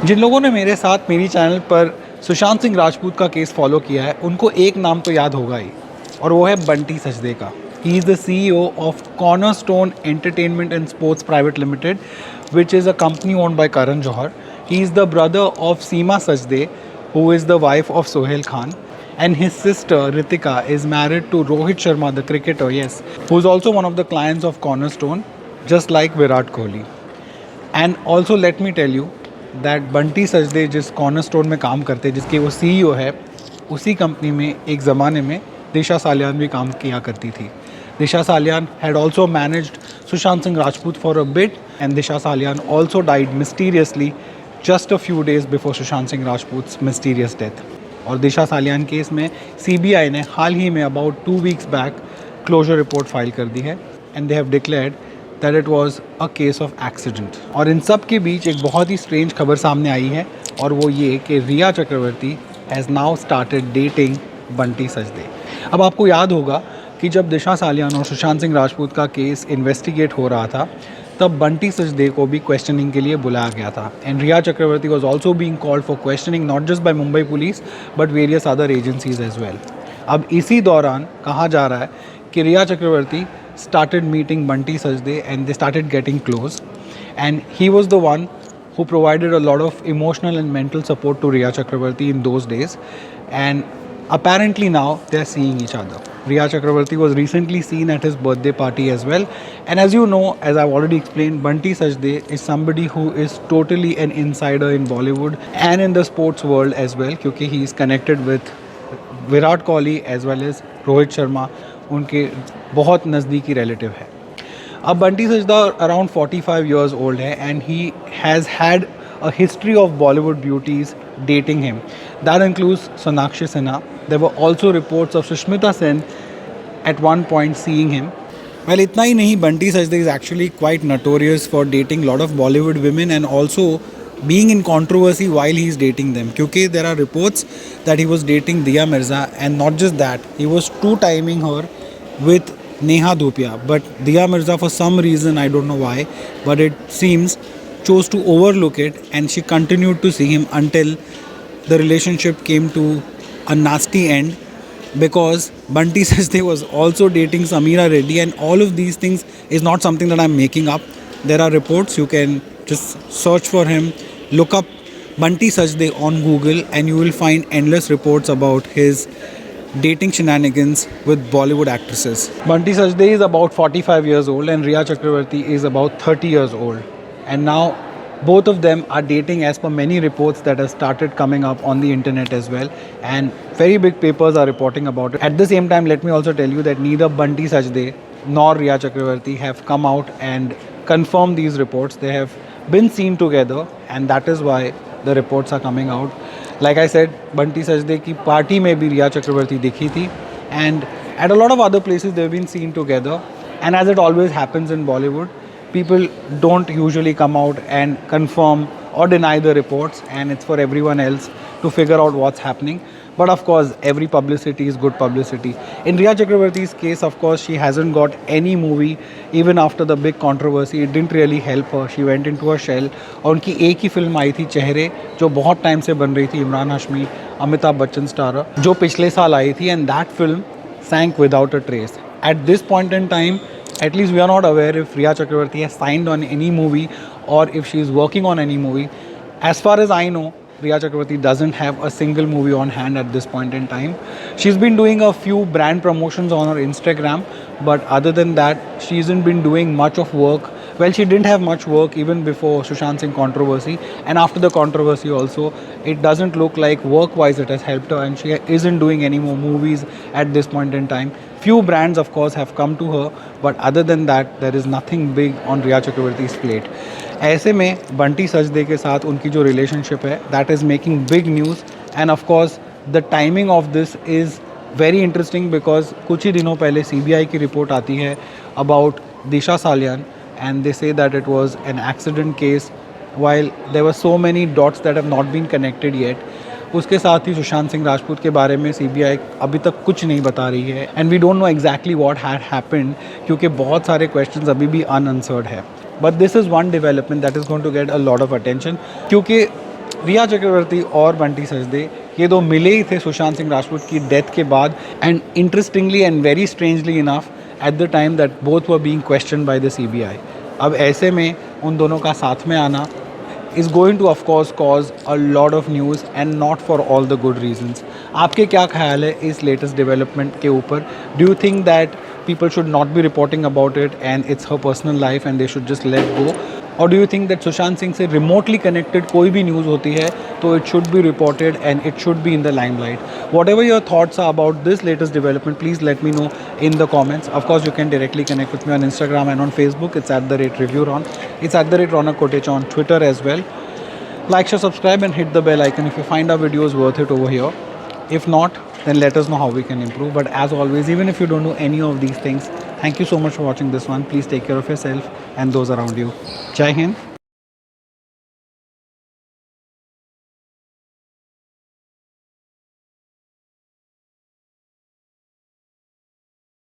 जिन लोगों ने मेरे साथ मेरी चैनल पर सुशांत सिंह राजपूत का केस फॉलो किया है उनको एक नाम तो याद होगा ही, और वो है बंटी सचदे का। He is the CEO of Cornerstone entertainment and sports private limited, which is a company owned by Karan Johar. He is the brother of Seema Sajdeh, who is the wife of Sohail Khan, and his sister Ritika is married to Rohit Sharma, the cricketer, yes, who is also one of the clients of Cornerstone, just like Virat Kohli. And also let me tell you that Bunty Sajdeh जिस Cornerstone में काम करते जिसके वो CEO है, उसी company में एक ज़माने में दिशा सालियान भी काम किया करती थी। दिशा Salian had also managed Sushant Singh Rajput for a bit, and Disha Salian also died mysteriously just a few days before Sushant Singh Rajput's mysterious death. और दिशा सालियान केस में CBI ने हाल ही में about 2 weeks back closure report file कर दी है, and they have declared that it was a case of accident. और इन सब के बीच एक बहुत ही स्ट्रेंज खबर सामने आई है, और वो ये कि Rhea Chakraborty has now started dating Bunty Sajdeh. अब आपको याद होगा कि जब दिशा सालियान और सुशांत सिंह राजपूत का केस इन्वेस्टिगेट हो रहा था, तब बंटी सचदे को भी क्वेश्चनिंग के लिए बुलाया गया था, and Rhea Chakraborty was also being called for questioning not just by Mumbai police but various other agencies as well. अब इसी दौरान कहा जा रहा है कि Rhea Chakraborty started meeting Bunty Sachde and they started getting close, and he was the one who provided a lot of emotional and mental support to Riya Chakravarti in those days, and apparently now they are seeing each other. Riya Chakravarti was recently seen at his birthday party as well, and as you know, as I've already explained, Bunty Sachde is somebody who is totally an insider in Bollywood and in the sports world as well, क्योंकि he is connected with Virat Kohli as well as Rohit Sharma, उनके बहुत नज़दीकी relative है। अब Bunty Sajdeh around 45 years old है, and he has had a history of Bollywood beauties dating him. That includes Sonakshi Sinha. There were also reports of Sushmita Sen at one point seeing him. Well, इतना ही नहीं, Bunty सचदे is actually quite notorious for dating lot of Bollywood women and also being in controversy while he is dating them, क्योंकि there are reports that he was dating Diya Mirza, and not just that, he was two-timing her with Neha Dhupia, but Diya Mirza for some reason, I don't know why, but it seems chose to overlook it, and she continued to see him until the relationship came to a nasty end, because Bunty Sachde was also dating Sameera Reddy, and all of these things is not something that I'm making up. There are reports, you can just search for him, look up Bunty Sachde on Google, and you will find endless reports about his dating shenanigans with Bollywood actresses. Bunty Sachde is about 45 years old and Riya Chakravarti is about 30 years old. And now both of them are dating as per many reports that have started coming up on the internet as well. And very big papers are reporting about it. At the same time, let me also tell you that neither Bunty Sachde nor Riya Chakravarti have come out and confirmed these reports. They have been seen together, and that is why the reports are coming out. Like I said, Bunty Sachde की party में भी Riya Chakravarti दिखी थी, and at a lot of other places they've been seen together. And as it always happens in Bollywood, people don't usually come out and confirm or deny the reports, and it's for everyone else to figure out what's happening. But of course, every publicity is good publicity. In Riya Chakravarti's case, of course, she hasn't got any movie even after the big controversy. It didn't really help her. She went into a shell. और उनकी एक ही film आई थी चेहरे, जो बहुत time से बन रही थी, इमरान हाशमी अमिताभ बच्चन स्टार, जो पिछले साल आई थी, and that film sank without a trace. At this point in time, at least we are not aware if Riya Chakravarti has signed on any movie or if she is working on any movie. As far as I know, Riya Chakravarti doesn't have a single movie on hand at this point in time. She's been doing a few brand promotions on her Instagram, but other than that, she hasn't been doing much of work. Well, she didn't have much work even before Sushant Singh controversy, and after the controversy also, it doesn't look like work-wise it has helped her, and she isn't doing any more movies at this point in time. Few brands, of course, have come to her, but other than that, there is nothing big on Riya Chakravarti's plate. ऐसे में बंटी सचदे के साथ उनकी जो relationship है, that is making big news, end of course the timing of this is very interesting, because कुछ ही दिनों पहले CBI की रिपोर्ट आती है about Disha Salian, and they say that it was an accident case, while there were so many dots that have not been connected yet. उसके साथ ही सुशांत सिंह राजपूत के बारे में CBI अभी तक कुछ नहीं बता रही है, and we don't know exactly what had happened, क्योंकि बहुत सारे क्वेश्चंस अभी भी अनआंसर्ड है. But this is one development that is going to get a lot of attention, क्योंकि रिया चक्रवर्ती और बंटी सचदे ये दो मिले ही थे सुशांत सिंह राजपूत की डेथ के बाद, and interestingly and very strangely enough at the time that both were being question by the CBI। अब ऐसे में उन दोनों का साथ में आना is going to of course cause a lot of news and not for all the good reasons। आपके क्या ख्याल है इस लेटेस्ट डेवलपमेंट के ऊपर? Do you think that people should not be reporting about it and it's her personal life and they should just let go, or do you think that Sushant Singh से remotely connected कोई भी news होती है तो it should be reported and it should be in the limelight? Whatever your thoughts are about this latest development, please let me know in the comments। Of course you can directly connect with me on Instagram and on Facebook, it's @ReviewRon, it's @Ronak Kotecha on Twitter as well। Like, share, subscribe and hit the bell icon if you find our videos worth it over here। If not, then let us know how we can improve। But as always, even if you don't do any of these things, thank you so much for watching this one। Please take care of yourself and those around you। Jai Hind।